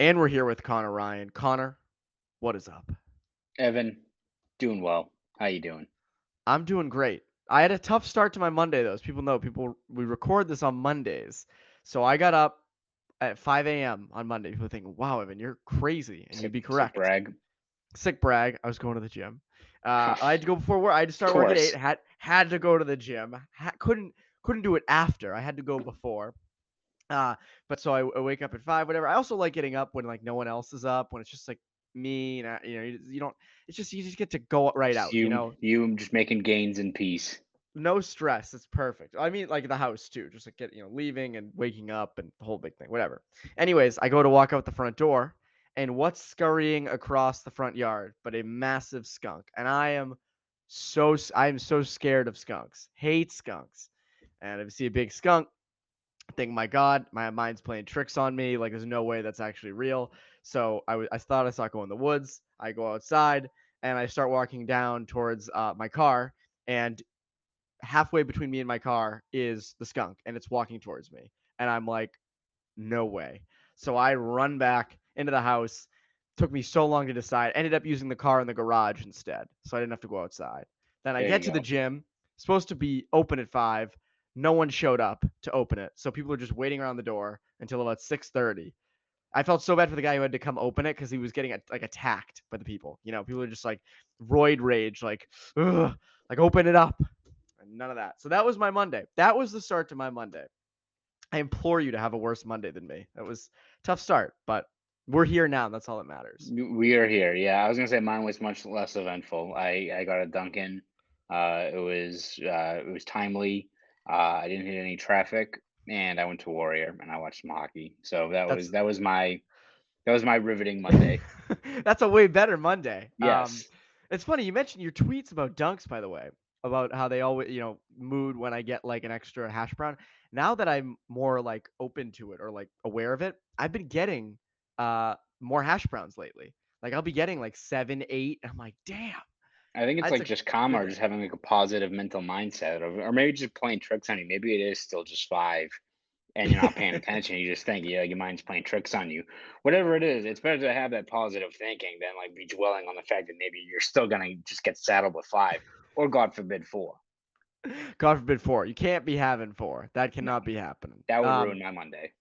And we're here with Conor Ryan. Connor, what is up? Evan, doing well. How you doing? I'm doing great. I had a tough start to my Monday though. As people know, we record this on Mondays. So I got up at 5 a.m. on Monday. People think, "Wow, Evan, you're crazy," and you'd Sick, be sick correct. brag. Sick brag. I was going to the gym. I had to go before work. I had to Of start work at 8. course. Had to go to the gym. Couldn't do it after. I had to go before. Uh, but so I wake up at 5, whatever. I also like getting up when like no one else is up, when it's just like me and you don't. It's just you just get to go right Just out. you just making gains in peace. No stress. It's perfect. I mean, like the house too, just like leaving and waking up and the whole big thing, whatever. Anyways, I go to walk out the front door, and what's scurrying across the front yard but a massive skunk, and I am so scared of skunks. Hate skunks, and if I see a big skunk, think, my God, my mind's playing tricks on me. Like, there's no way that's actually real. So I thought I saw it go in the woods. I go outside and I start walking down towards my car. And halfway between me and my car is the skunk, and it's walking towards me. And I'm like, no way. So I run back into the house. Took me so long to decide. Ended up using the car in the garage instead, so I didn't have to go outside. Then I There get you to the go. gym, supposed to be open at 5. No one showed up to open it, so people are just waiting around the door until about 6:30. I felt so bad for the guy who had to come open it because he was getting like attacked by the people. People are just like roid rage, like, ugh, like open it up. And none of that. So that was my Monday. That was the start to my Monday. I implore you to have a worse Monday than me. That was a tough start, but we're here now. And that's all that matters. We are here. Yeah, I was gonna say mine was much less eventful. I got a Dunkin. It was timely. I didn't hit any traffic, and I went to Warrior and I watched some hockey. So that That's was that was my that was my riveting Monday. that's a way better Monday. Yes. It's funny you mentioned your tweets about dunks, by the way, about how they always, mood when I get like an extra hash brown. Now that I'm more like open to it or like aware of it, I've been getting more hash browns lately. Like I'll be getting like 7, 8. I'm like, damn, I think it's that's like a just karma good or thing. just having like a positive mental mindset or maybe just playing tricks on you. Maybe it is still just five and you're not paying attention. You just think, yeah, your mind's playing tricks on you. Whatever it is, it's better to have that positive thinking than like be dwelling on the fact that maybe you're still gonna just get saddled with five or God forbid four. God forbid 4. You can't be having 4. That No, cannot be happening. that would ruin my Monday.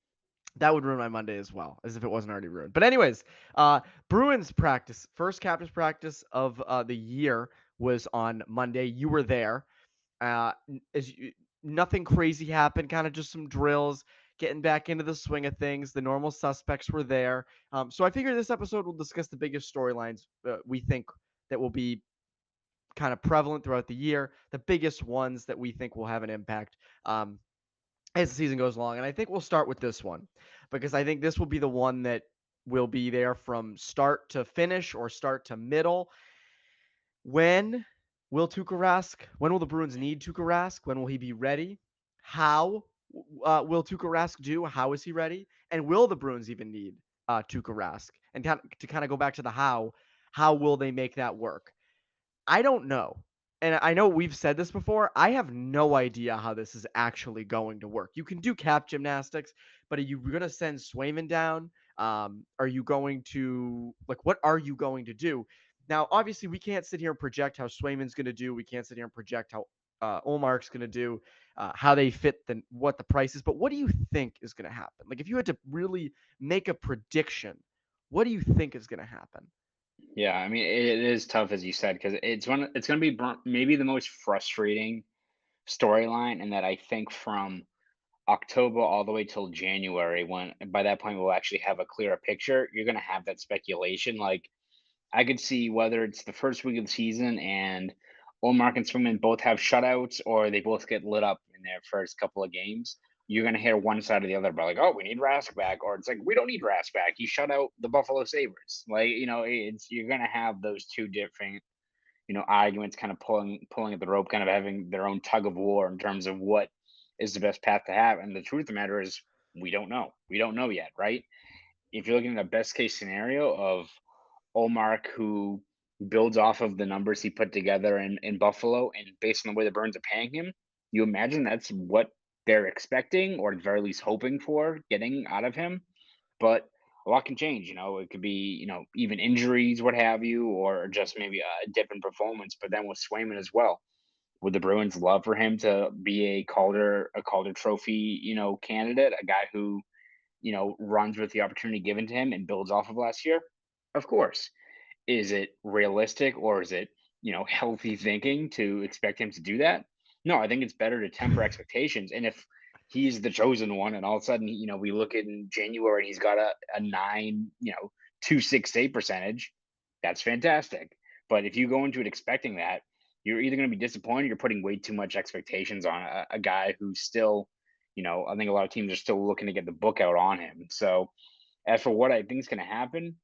That would ruin my Monday as well, as if it wasn't already ruined. But anyways, uh, Bruins practice, first captain's practice of the year was on Monday. You were there. Uh, as you, Nothing crazy happened. Kind of just some drills, getting back into the swing of things. The normal suspects were there. So I figure this episode will discuss the biggest storylines we think that will be kind of prevalent throughout the year. The biggest ones that we think will have an impact. As the season goes along. And I think we'll start with this one because I think this will be the one that will be there from start to finish or start to middle. When will Tuukka Rask? When will the Bruins need Tuukka Rask? When will he be ready? How will Tuukka Rask do? How is he ready? And will the Bruins even need Tuukka Rask? And to kind of go back to the how will they make that work? I don't know. And I know we've said this before. I have no idea how this is actually going to work. You can do cap gymnastics, but are you going to send Swayman down? Are you going to, like, what are you going to do? Now, obviously, we can't sit here and project how Swayman's going to do. We can't sit here and project how Olmark's going to do, how they fit, what the price is. But what do you think is going to happen? Like, if you had to really make a prediction, what do you think is going to happen? Yeah, I mean it is tough as you said because it's gonna be maybe the most frustrating storyline, and that I think from October all the way till January, when by that point we'll actually have a clearer picture. You're gonna have that speculation. Like I could see whether it's the first week of the season and Olmark and Swingman both have shutouts or they both get lit up in their first couple of games. You're gonna hear one side or the other about like, oh, we need Rask back, or it's like we don't need Rask back. He shut out the Buffalo Sabres. Like, it's you're gonna have those two different, arguments kind of pulling at the rope, kind of having their own tug of war in terms of what is the best path to have. And the truth of the matter is we don't know. We don't know yet, right? If you're looking at a best case scenario of Olmark, who builds off of the numbers he put together in Buffalo, and based on the way the Burns are paying him, you imagine that's what they're expecting, or at the very least hoping for getting out of him. But a lot can change. It could be even injuries, what have you, or just maybe a dip in performance. But then with Swayman as well, would the Bruins love for him to be a Calder Trophy candidate, a guy who runs with the opportunity given to him and builds off of last year? Of course. Is it realistic, or is it, healthy thinking to expect him to do that? No, I think it's better to temper expectations. And if he's the chosen one and all of a sudden, we look in January and he's got a 2.6 save percentage, that's fantastic. But if you go into it expecting that, you're either going to be disappointed, or you're putting way too much expectations on a guy who's still, I think a lot of teams are still looking to get the book out on him. So as for what I think is going to happen,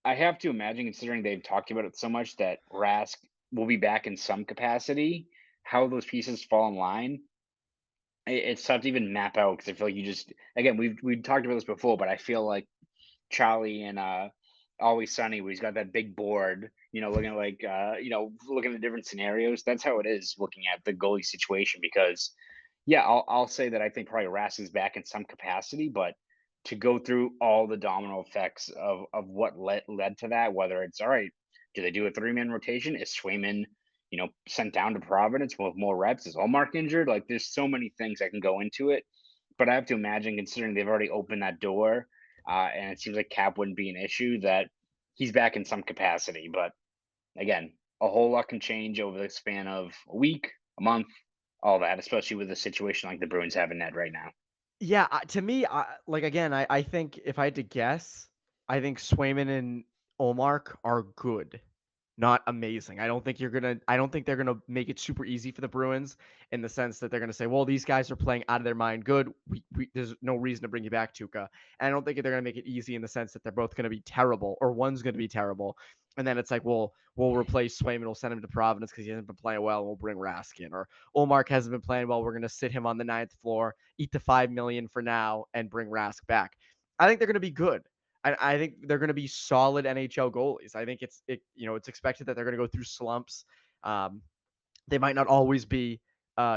I have to imagine, considering they've talked about it so much, that Rask will be back in some capacity. How those pieces fall in line, it's tough to even map out, because I feel like you just, again, we've talked about this before, but I feel like Charlie and Always Sunny, where he's got that big board, looking like looking at different scenarios. That's how it is looking at the goalie situation. Because yeah, I'll say that I think probably Rask is back in some capacity, but to go through all the domino effects of what led to that, whether it's all right, do they do a 3-man rotation? Is Swayman, sent down to Providence with more reps? Is Allmark injured? Like, there's so many things that can go into it. But I have to imagine, considering they've already opened that door, and it seems like cap wouldn't be an issue, that he's back in some capacity. But again, a whole lot can change over the span of a week, a month, all that, especially with a situation like the Bruins have in net right now. Yeah, to me, like again, I think if I had to guess, I think Swayman and Olmark are good, not amazing. I don't think they're gonna make it super easy for the Bruins in the sense that they're gonna say, well, these guys are playing out of their mind good. There's no reason to bring you back, Tuca. And I don't think they're gonna make it easy in the sense that they're both gonna be terrible or one's gonna be terrible. And then it's like, well, we'll replace Swayman, we'll send him to Providence because he hasn't been playing well, and we'll bring Rask in. Or Olmark hasn't been playing well, we're gonna sit him on the ninth floor, eat the $5 million for now, and bring Rask back. I think they're going to be good. I think they're going to be solid NHL goalies. I think it's expected that they're going to go through slumps. Um, they might not always be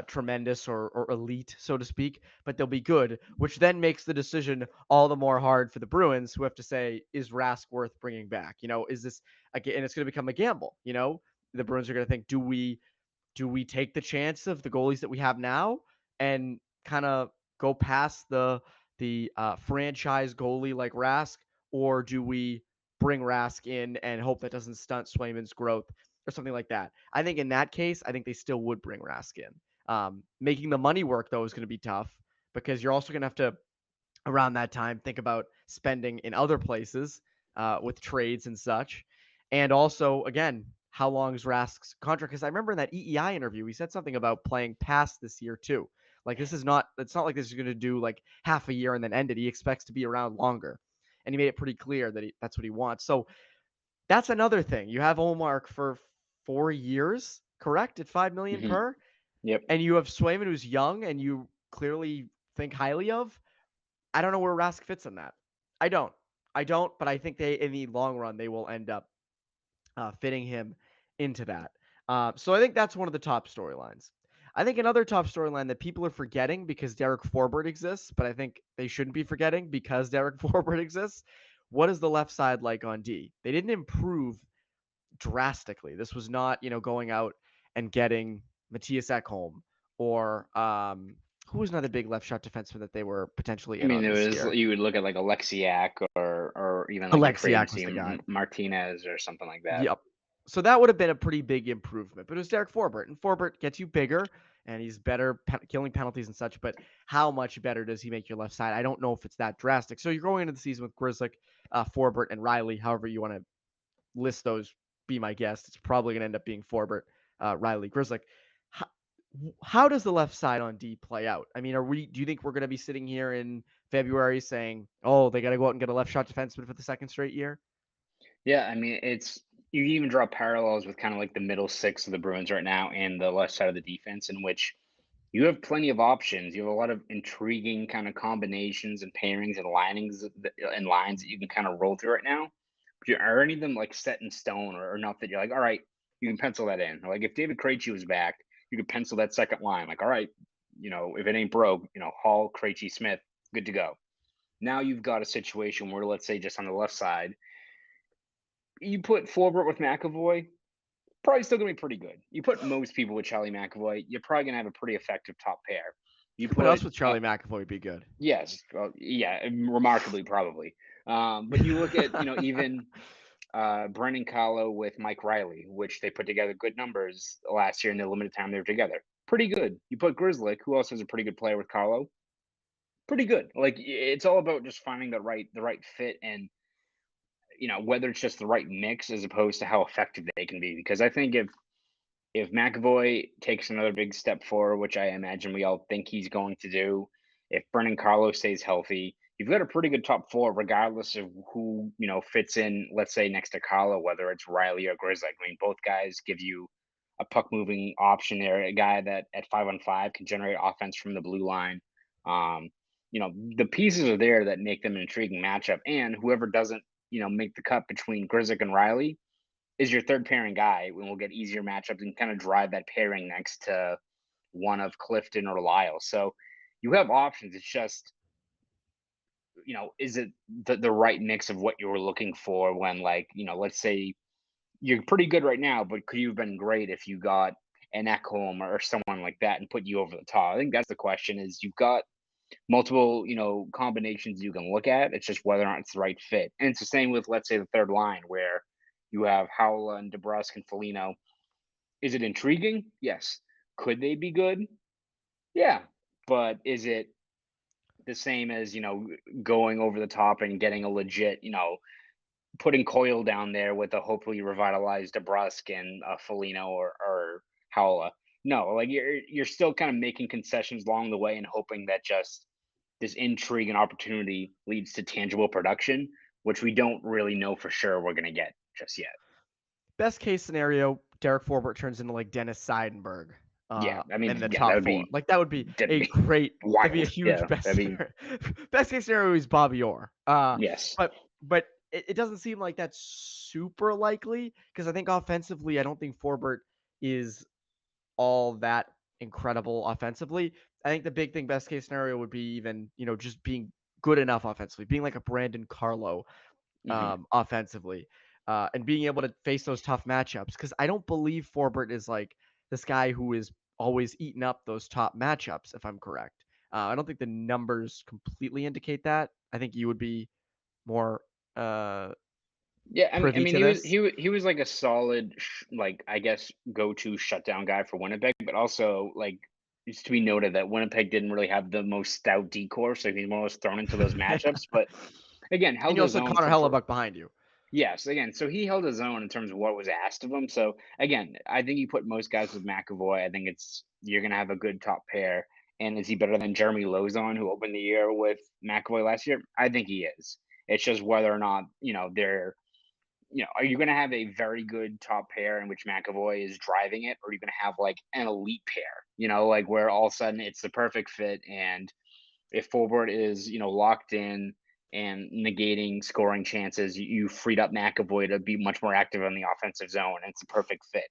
tremendous or elite, so to speak, but they'll be good, which then makes the decision all the more hard for the Bruins, who have to say, is Rask worth bringing back? Is this again? And it's going to become a gamble. The Bruins are going to think, do we take the chance of the goalies that we have now and kind of go past the franchise goalie like Rask, or do we bring Rask in and hope that doesn't stunt Swayman's growth or something like that? I think in that case, I think they still would bring Rask in. Making the money work though is going to be tough because you're also going to have to around that time think about spending in other places with trades and such. And also, again, how long is Rask's contract? Because I remember in that EEI interview, he said something about playing past this year too. Like it's not like this is going to do like half a year and then end it. He expects to be around longer. And he made it pretty clear that that's what he wants. So that's another thing. You have Olmark for 4 years, correct? At 5 million Hmm. per. Yep. And you have Swayman who's young and you clearly think highly of. I don't know where Rask fits in that. I don't. But I think in the long run, they will end up fitting him into that. So I think that's one of the top storylines. I think another top storyline that people are forgetting because Derek Forbert exists, but I think they shouldn't be forgetting because Derek Forbert exists. What is the left side like on D? They didn't improve drastically. This was not, going out and getting Matthias Ekholm or who was another big left shot defenseman that they were potentially I in mean, on there this was year. you would look at like Alexiak, or even like in free Alexiak was agency the guy. Martinez or something like that. Yep. So that would have been a pretty big improvement. But it was Derek Forbert, and Forbert gets you bigger, and he's better killing penalties and such. But how much better does he make your left side? I don't know if it's that drastic. So you're going into the season with Grzelcyk, Forbert, and Riley, however you want to list those. Be my guest. It's probably going to end up being Forbert, Riley, Grzelcyk. How, how does the left side on D play out? I mean, do you think we're going to be sitting here in February saying, "Oh, they got to go out and get a left shot defenseman for the second straight year"? Yeah, I mean, you even draw parallels with kind of like the middle six of the Bruins right now and the left side of the defense, in which you have plenty of options. You have a lot of intriguing kind of combinations and pairings and and lines that you can kind of roll through right now. But are any of them like set in stone, or enough that you're like, all right, you can pencil that in? Like if David Krejci was back, you could pencil that second line. Like, all right, if it ain't broke, Hall, Krejci, Smith, good to go. Now you've got a situation where, let's say, just on the left side, you put Forbert with McAvoy, probably still gonna be pretty good. You put most people with Charlie McAvoy, you're probably gonna have a pretty effective top pair. You You could put us put with Charlie McAvoy would be good. yes, well, yeah, remarkably probably. But you look at even Brendan Carlo with Mike Riley, which they put together good numbers last year in the limited time they were together. Pretty good. You put Grizzly, who else is a pretty good player with Carlo? Pretty good. Like it's all about just finding the right fit and whether it's just the right mix as opposed to how effective they can be. Because I think if McAvoy takes another big step forward, which I imagine we all think he's going to do, if Brendan Carlos stays healthy, you've got a pretty good top four, regardless of who fits in. Let's say next to Carlo, whether it's Riley or Grizzly. I mean, both guys give you a puck moving option there, a guy that at 5-on-5 can generate offense from the blue line. Um, the pieces are there that make them an intriguing matchup, and whoever doesn't make the cut between Grizzly and Riley is your third pairing guy, and we'll get easier matchups and kind of drive that pairing next to one of Clifton or Lyle. So you have options. It's just, is it the right mix of what you were looking for when, like, let's say you're pretty good right now, but could you have been great if you got an Ekholm or someone like that and put you over the top? I think that's the question is you've got multiple, combinations you can look at. It's just whether or not it's the right fit. And it's the same with, let's say, the third line where you have Howla and DeBrusque and Foligno. Is it intriguing? Yes. Could they be good? Yeah. But is it the same as, going over the top and getting a legit, putting Coyle down there with a hopefully revitalized DeBrusque and Foligno or Howla? No, like you're still kind of making concessions along the way and hoping that just this intrigue and opportunity leads to tangible production, which we don't really know for sure we're going to get just yet. Best case scenario, Derek Forbert turns into like Dennis Seidenberg Yeah, I mean, in the yeah, that top would four. be Like that would be that'd a be great, that'd be a wild. huge Yeah, best that'd be scenario. Best case scenario is Bobby Orr. yes. But it doesn't seem like that's super likely because I think offensively, I don't think Forbert is all that incredible offensively. I think the big thing, best case scenario, would be even just being good enough offensively, being like a Brandon Carlo Hmm. offensively, and being able to face those tough matchups. Because I don't believe Forbert is like this guy who is always eating up those top matchups. If I'm correct, I don't think the numbers completely indicate that. I think you would be more uh, Yeah, I privy mean, to he was this. he was he was like a solid, like I guess, go-to shutdown guy for Winnipeg, but also like it's to be noted that Winnipeg didn't really have the most stout decor, so he's more or less thrown into those matchups. But again, And held you his also had own Connor for Hellebuck behind you. yes, again, so he held his own in terms of what was asked of him. So again, I think you put most guys with McAvoy. I think you're gonna have a good top pair. And is he better than Jeremy Lozon, who opened the year with McAvoy last year? I think he is. It's just whether or not they're are you going to have a very good top pair in which McAvoy is driving it, or are you going to have like an elite pair? Like where all of a sudden it's the perfect fit, and if Forbort is locked in and negating scoring chances, you freed up McAvoy to be much more active on the offensive zone, and it's a perfect fit.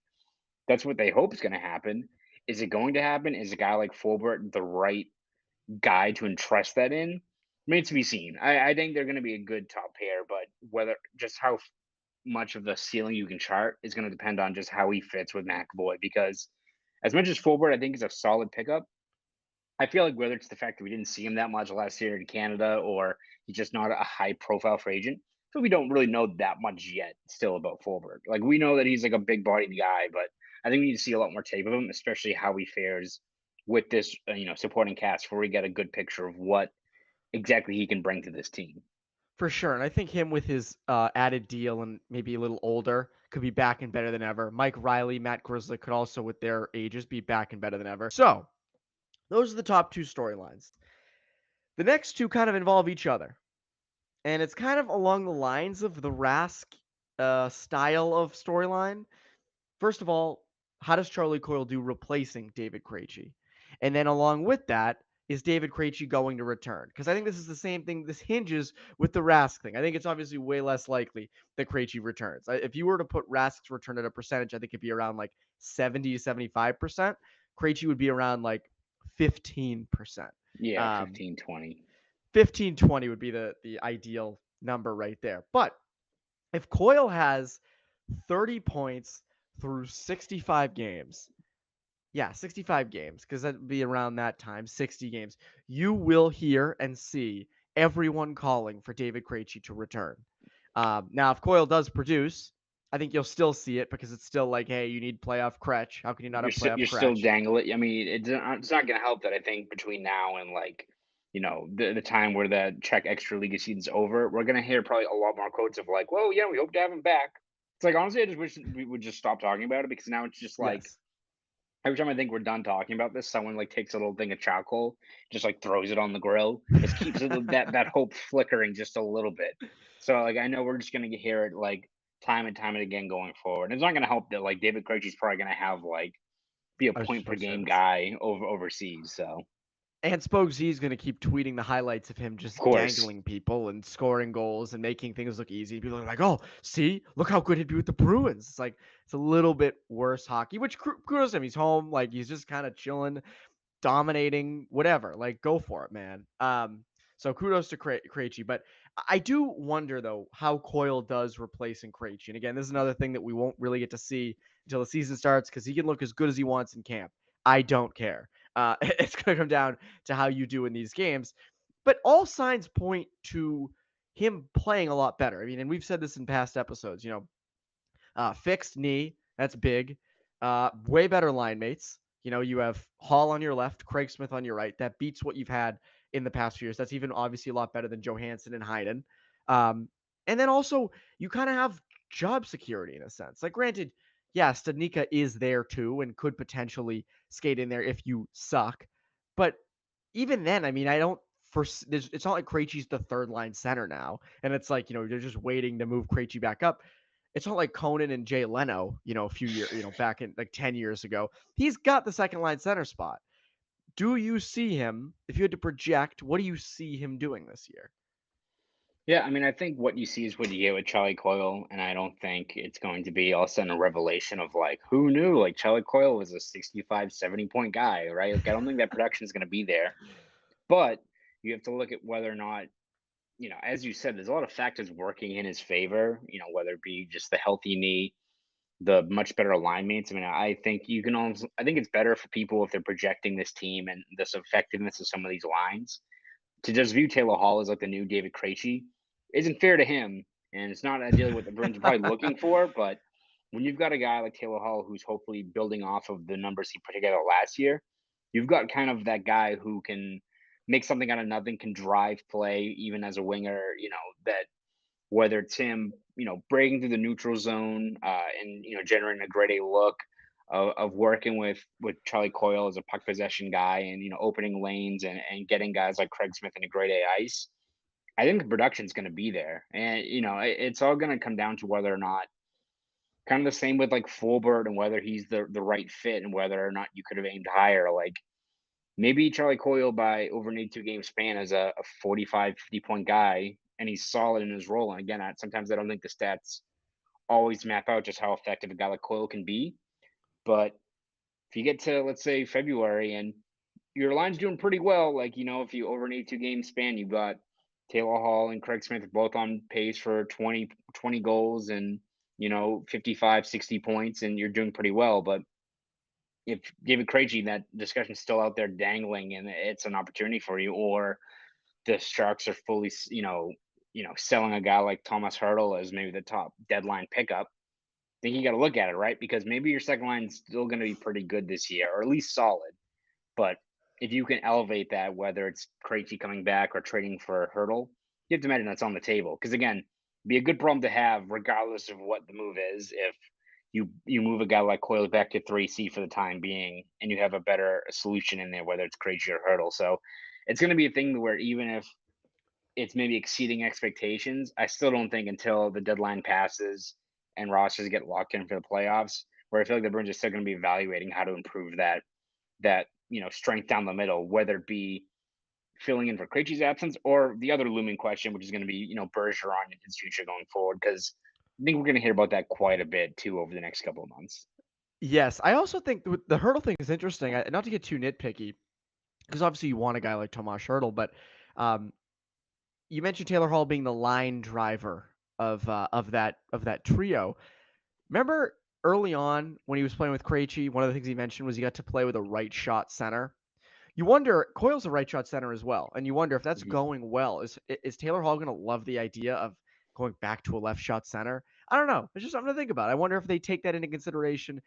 That's what they hope is going to happen. Is it going to happen? Is a guy like Forbort the right guy to entrust that in? Remains to be seen. I think they're going to be a good top pair, but whether just how much of the ceiling you can chart is going to depend on just how he fits with McAvoy. Because as much as Forbort, I think is a solid pickup. I feel like whether it's the fact that we didn't see him that much last year in Canada, or he's just not a high profile free agent, so we don't really know that much yet still about Forbort. Like we know that he's like a big bodied guy, but I think we need to see a lot more tape of him, especially how he fares with this supporting cast, before we get a good picture of what exactly he can bring to this team. For sure. And I think him with his added deal and maybe a little older could be back and better than ever. Mike Riley, Matt Grizzly could also, with their ages, be back and better than ever. So those are the top two storylines. The next two kind of involve each other. And it's kind of along the lines of the Rask style of storyline. First of all, how does Charlie Coyle do replacing David Krejci? And then along with that, is David Krejci going to return? Because I think this is the same thing. This hinges with the Rask thing. I think it's obviously way less likely that Krejci returns. If you were to put Rask's return at a percentage, I think it'd be around like 70 to 75%. Krejci would be around like 15%. Yeah, Um, 15, 20. 15, 20 would be the ideal number right there. But if Coyle has 30 points through 65 games, yeah, 65 games, because that'd be around that time, 60 games, you will hear and see everyone calling for David Krejci to return. Now, if Coyle does produce, I think you'll still see it because it's still like, hey, you need playoff Kretsch. How can you not have playoff You're still Kretsch? dangling. I mean, it's not going to help that I think between now and like the time where the Czech extra league season's over, we're going to hear probably a lot more quotes of like, well, yeah, we hope to have him back. It's like honestly, I just wish we would just stop talking about it because now it's just like Yes. every time I think we're done talking about this, someone like takes a little thing of charcoal, just like throws it on the grill, just keeps that hope flickering just a little bit. So like I know we're just gonna hear it like time and time and again going forward. And it's not gonna help that like David Krejci's probably gonna have like be a A point per huge game service. guy overseas. So And Spoke Z is going to keep tweeting the highlights of him of just course, dangling people and scoring goals and making things look easy. People are like, "Oh, see, look how good he'd be with the Bruins." It's like it's a little bit worse hockey, which kudos to him. He's home, like he's just kind of chilling, dominating, whatever. Like, go for it, man. So kudos to Krejci, but I do wonder though how Coyle does replacing Krejci. And again, this is another thing that we won't really get to see until the season starts because he can look as good as he wants in camp. I don't care. It's going to come down to how you do in these games, but all signs point to him playing a lot better. I mean, and we've said this in past episodes. Fixed knee, that's big. Way better line mates. You have Hall on your left, Craig Smith on your right. That beats what you've had in the past few years. That's even obviously a lot better than Johansson and Hyden. Um, and then also, you kind of have job security in a sense. Like, granted, yeah, Studnicka is there too and could potentially skate in there if you suck. But even then, I mean, I don't. It's not like Krejci's the third line center now, and it's like they're just waiting to move Krejci back up. It's not like Conan and Jay Leno, a few years, back in like 10 years ago. He's got the second line center spot. Do you see him, if you had to project, what do you see him doing this year? yeah. I mean, I think what you see is what you get with Charlie Coyle, and I don't think it's going to be all of a sudden a revelation of like who knew like Charlie Coyle was a 65, 70 point guy, right? Like I don't think that production is going to be there. But you have to look at whether or not, as you said, there's a lot of factors working in his favor, whether it be just the healthy knee, the much better alignments. I mean, I think you can almost, I think it's better for people if they're projecting this team and this effectiveness of some of these lines to just view Taylor Hall as like the new David Krejci isn't fair to him. And it's not ideally what the Bruins are probably looking for. But when you've got a guy like Taylor Hall who's hopefully building off of the numbers he put together last year, you've got kind of that guy who can make something out of nothing, can drive play even as a winger, that whether it's him, breaking through the neutral zone and generating a grade A look of working with Charlie Coyle as a puck possession guy and opening lanes and getting guys like Craig Smith into grade A ice. I think the production's going to be there, and it's all going to come down to whether or not kind of the same with like Forbert and whether he's the right fit and whether or not you could have aimed higher. Like maybe Charlie Coyle by over an 82 game span as a 45, 50 point guy, and he's solid in his role. And again, sometimes I don't think the stats always map out just how effective a guy like Coyle can be. But if you get to, let's say, February and your line's doing pretty well, like, if you over an 82 game span, you've got Taylor Hall and Craig Smith both on pace for 20 goals and, 55, 60 points, and you're doing pretty well. But if David Krejci, that discussion's still out there dangling and it's an opportunity for you, or the Sharks are fully, selling a guy like Thomas Hurdle as maybe the top deadline pickup, then you got to look at it, right? Because maybe your second line's still going to be pretty good this year, or at least solid. But if you can elevate that, whether it's Krejci coming back or trading for Hurdle, you have to imagine that's on the table. Because again, be a good problem to have, regardless of what the move is. If you move a guy like Coyle back to 3C for the time being, and you have a better solution in there, whether it's Krejci or Hurdle. So it's going to be a thing where even if it's maybe exceeding expectations, I still don't think until the deadline passes and rosters get locked in for the playoffs, where I feel like the Bruins are still going to be evaluating how to improve that strength down the middle, whether it be filling in for Krejci's absence or the other looming question, which is going to be Bergeron and his future going forward, because I think we're going to hear about that quite a bit too over the next couple of months. Yes, I also think the Hurdle thing is interesting. Not to get too nitpicky, because obviously you want a guy like Tomas Hurdle, but um, you mentioned Taylor Hall being the line driver of that trio. Remember early on when he was playing with Krejci, one of the things he mentioned was he got to play with a right shot center. You wonder, Coyle's a right shot center as well, and you wonder if that's Mhm. going well. Is Taylor Hall going to love the idea of going back to a left shot center? I don't know. It's just something to think about. I wonder if they take that into consideration.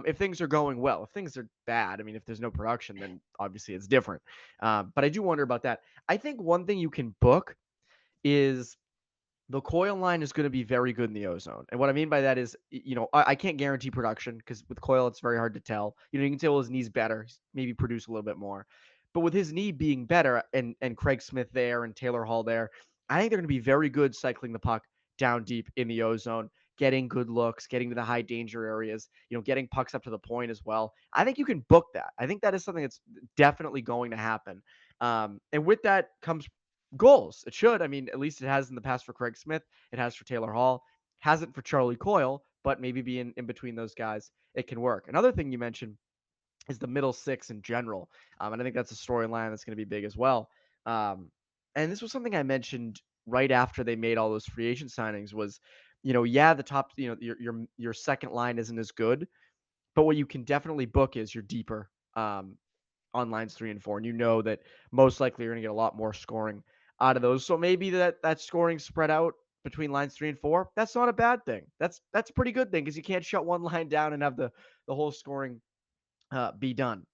If things are going well, if things are bad, I mean, if there's no production, then obviously it's different. But I do wonder about that. I think one thing you can book is the Coyle line is going to be very good in the ozone. And what I mean by that is, I can't guarantee production because with Coyle, it's very hard to tell. You can say, well, his knee's better, maybe produce a little bit more. But with his knee being better and Craig Smith there and Taylor Hall there, I think they're going to be very good cycling the puck down deep in the ozone, getting good looks, getting to the high danger areas, getting pucks up to the point as well. I think you can book that. I think that is something that's definitely going to happen. And with that comes goals. It should. I mean, at least it has in the past for Craig Smith. It has for Taylor Hall. Hasn't for Charlie Coyle, but maybe being in between those guys, it can work. Another thing you mentioned is the middle six in general. And I think that's a storyline that's going to be big as well. And this was something I mentioned right after they made all those free agent signings was, yeah, the top, your second line isn't as good, but what you can definitely book is your deeper on lines 3 and 4, and you know that most likely you're going to get a lot more scoring out of those. So maybe that scoring spread out between lines 3 and 4, that's not a bad thing. That's a pretty good thing because you can't shut one line down and have the whole scoring be done.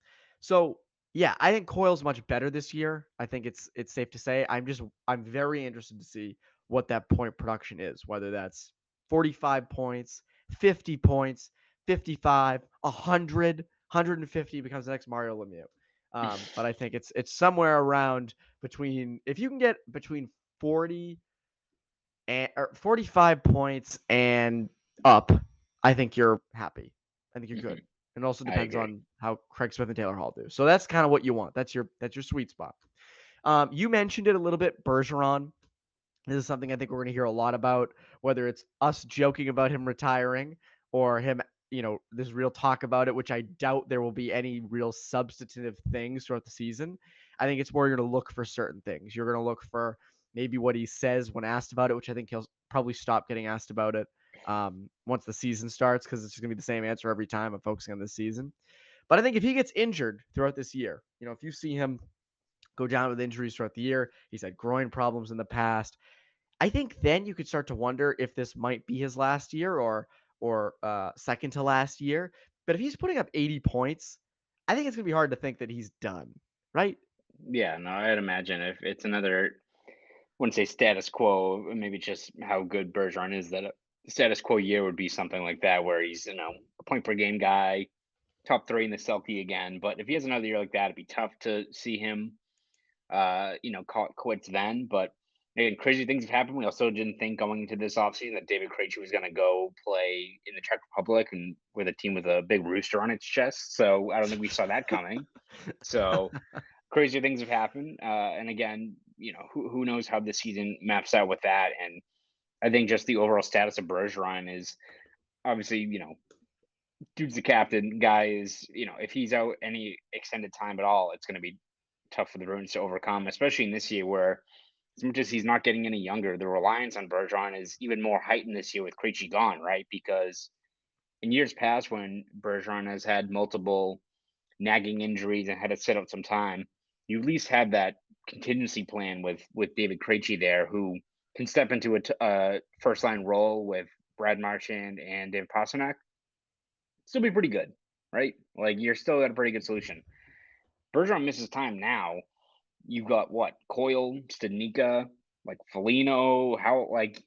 So yeah, I think Coyle's much better this year. I think it's safe to say. I'm very interested to see what that point production is, whether that's 45 points, 50 points, 55, 100, 150 becomes the next Mario Lemieux. But I think it's somewhere around between if you can get between 40 and or 45 points and up, I think you're happy. I think you're good. Mhm. And it also I depends agree. on how Craig Smith and Taylor Hall do. So that's kind of what you want. That's your sweet spot. You mentioned it a little bit, Bergeron. This is something I think we're going to hear a lot about, whether it's us joking about him retiring or him, there's real talk about it, which I doubt there will be any real substantive things throughout the season. I think it's more you're going to look for certain things. You're going to look for maybe what he says when asked about it, which I think he'll probably stop getting asked about it once the season starts because it's just going to be the same answer every time. I'm focusing on this season. But I think if he gets injured throughout this year, if you see him go down with injuries throughout the year, he's had groin problems in the past. I think then you could start to wonder if this might be his last year or second to last year. But if he's putting up 80 points, I think it's gonna be hard to think that he's done, right? Yeah, no, I'd imagine if it's another, wouldn't say status quo, maybe just how good Bergeron is, that a status quo year would be something like that, where he's, a point per game guy, top three in the Selkie again. But if he has another year like that, it'd be tough to see him, call it quits then. But again, crazy things have happened. We also didn't think going into this offseason that David Krejci was going to go play in the Czech Republic and with a team with a big rooster on its chest. So I don't think we saw that coming. So crazy things have happened. And again, who knows how the season maps out with that. And I think just the overall status of Bergeron is obviously, dude's the captain. Guy is, if he's out any extended time at all, it's going to be tough for the Bruins to overcome, especially in this year where, as much as he's not getting any younger, the reliance on Bergeron is even more heightened this year with Krejci gone, right? Because in years past, when Bergeron has had multiple nagging injuries and had to sit out some time, you at least had that contingency plan with David Krejci there, who can step into a first line role with Brad Marchand and David Pastrnak, still be pretty good, right? Like you're still at a pretty good solution. Bergeron misses time now. You've got what? Coyle, Stanika, like Felino. How like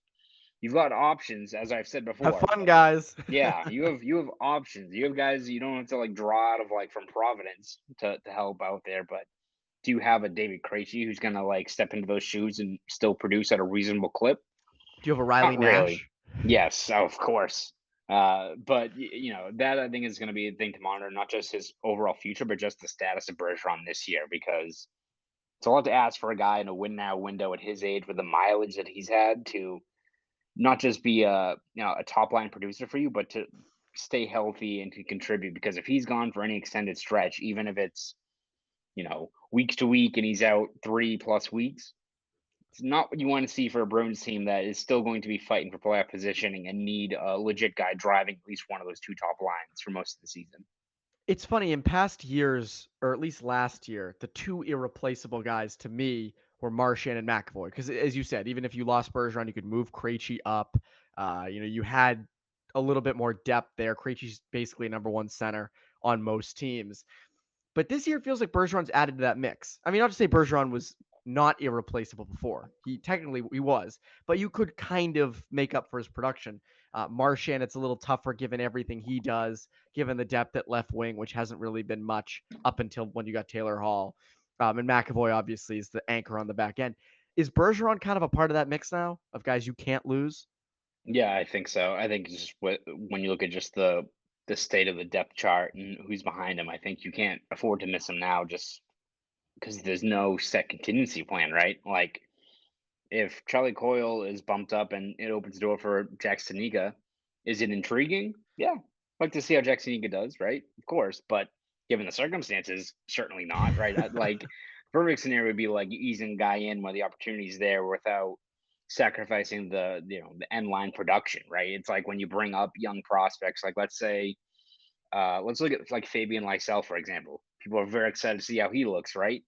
you've got options, as I've said Have before. fun, guys. Yeah, you have options. You have guys you don't have to like draw out of like from Providence to help out there. But do you have a David Krejci who's gonna like step into those shoes and still produce at a reasonable clip? Do you have a Riley Not really. Nash? Yes, of course. But that I think is going to be a thing to monitor, not just his overall future, but just the status of Bergeron this year, because it's a lot to ask for a guy in a win now window at his age with the mileage that he's had to not just be a top line producer for you, but to stay healthy and to contribute. Because if he's gone for any extended stretch, even if it's week to week and he's out 3+ weeks, It's not what you want to see for a Bruins team that is still going to be fighting for playoff positioning and need a legit guy driving at least one of those two top lines for most of the season. It's funny, in past years, or at least last year, the two irreplaceable guys to me were Marchand and McAvoy. Because as you said, even if you lost Bergeron, you could move Krejci up. You had a little bit more depth there. Krejci's basically a number one center on most teams. But this year it feels like Bergeron's added to that mix. I mean, not to say Bergeron was not irreplaceable before. He was, but you could kind of make up for his production. Marchand, it's a little tougher given everything he does, given the depth at left wing, which hasn't really been much up until when you got Taylor Hall. And McAvoy obviously is the anchor on the back end. Is Bergeron kind of a part of that mix now of guys you can't lose? Yeah, I think so. I think just when you look at just the state of the depth chart and who's behind him, I think you can't afford to miss him now just because there's no set contingency plan, right? Like if Charlie Coyle is bumped up and it opens the door for Jack Stanika, is it intriguing? Yeah. Like to see how Jack Stanika does, right? Of course. But given the circumstances, certainly not, right? Like, perfect scenario would be like easing a guy in when the opportunity's there without sacrificing the end line production, right? It's like when you bring up young prospects, like let's say, let's look at like Fabian Lysell, for example. People are very excited to see how he looks, right?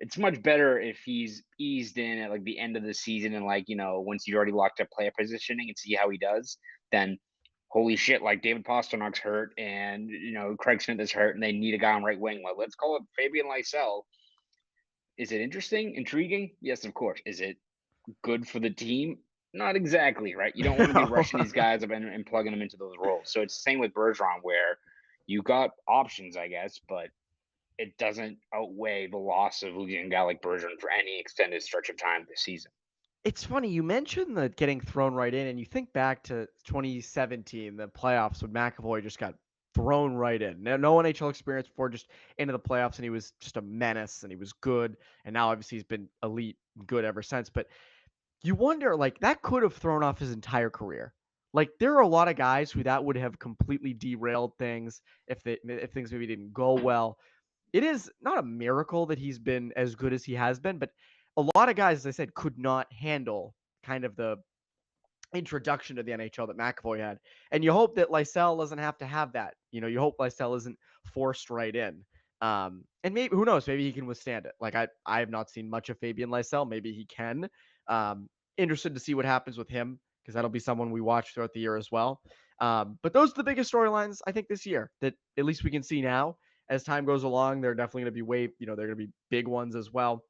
It's much better if he's eased in at like the end of the season and like once you already locked up player positioning and see how he does, then holy shit, like David Pasternak's hurt and Craig Smith is hurt and they need a guy on right wing. Like let's call it Fabian Lysell. Is it interesting, intriguing? Yes, of course. Is it good for the team? Not exactly, right? You don't want to be No. rushing these guys up and plugging them into those roles. So it's the same with Bergeron, where you got options, I guess, but it doesn't outweigh the loss of losing a guy like Bergeron for any extended stretch of time this season. It's funny, you mentioned the getting thrown right in, and you think back to 2017, the playoffs when McAvoy just got thrown right in. No NHL experience before, just into the playoffs, and he was just a menace, and he was good. And now, obviously, he's been elite and good ever since. But you wonder, like, that could have thrown off his entire career. Like, there are a lot of guys who that would have completely derailed things if things maybe didn't go well. It is not a miracle that he's been as good as he has been, but a lot of guys, as I said, could not handle kind of the introduction to the NHL that McAvoy had. And you hope that Lysell doesn't have to have that. You hope Lysell isn't forced right in. And maybe who knows, maybe he can withstand it. Like I have not seen much of Fabian Lysell. Maybe he can. Um, Interested to see what happens with him because that'll be someone we watch throughout the year as well. But those are the biggest storylines I think this year that at least we can see now. As time goes along, they're definitely going to be they're going to be big ones as well.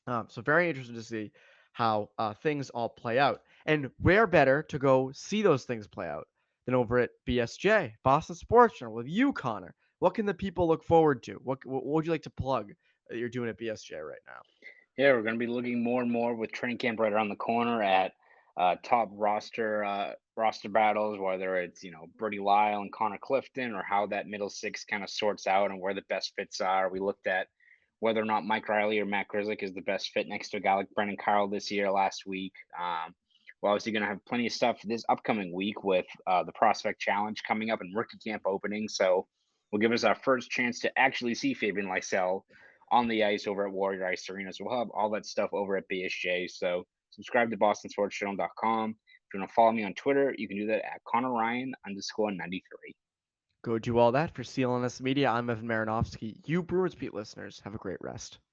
So very interested to see how things all play out. And where better to go see those things play out than over at BSJ, Boston Sports Journal, with you, Connor. What can the people look forward to? What would you like to plug that you're doing at BSJ right now? Yeah, we're going to be looking more and more with training camp right around the corner at top roster battles, whether it's Bertie Lyle and Connor Clifton, or how that middle six kind of sorts out and where the best fits are. We looked at whether or not Mike Riley or Matt Grzelcyk is the best fit next to a guy like Brendan Carl this year last week. We're obviously going to have plenty of stuff this upcoming week with the Prospect Challenge coming up and rookie camp opening. So we'll give us our first chance to actually see Fabian Lysell on the ice over at Warrior Ice Arena. So we'll have all that stuff over at BSJ. So subscribe to BostonSportsJournal.com. If you want to follow me on Twitter, you can do that at Conor Ryan _93. Go do all that for CLNS Media. I'm Evan Marinofsky. You Bruins beat listeners, have a great rest.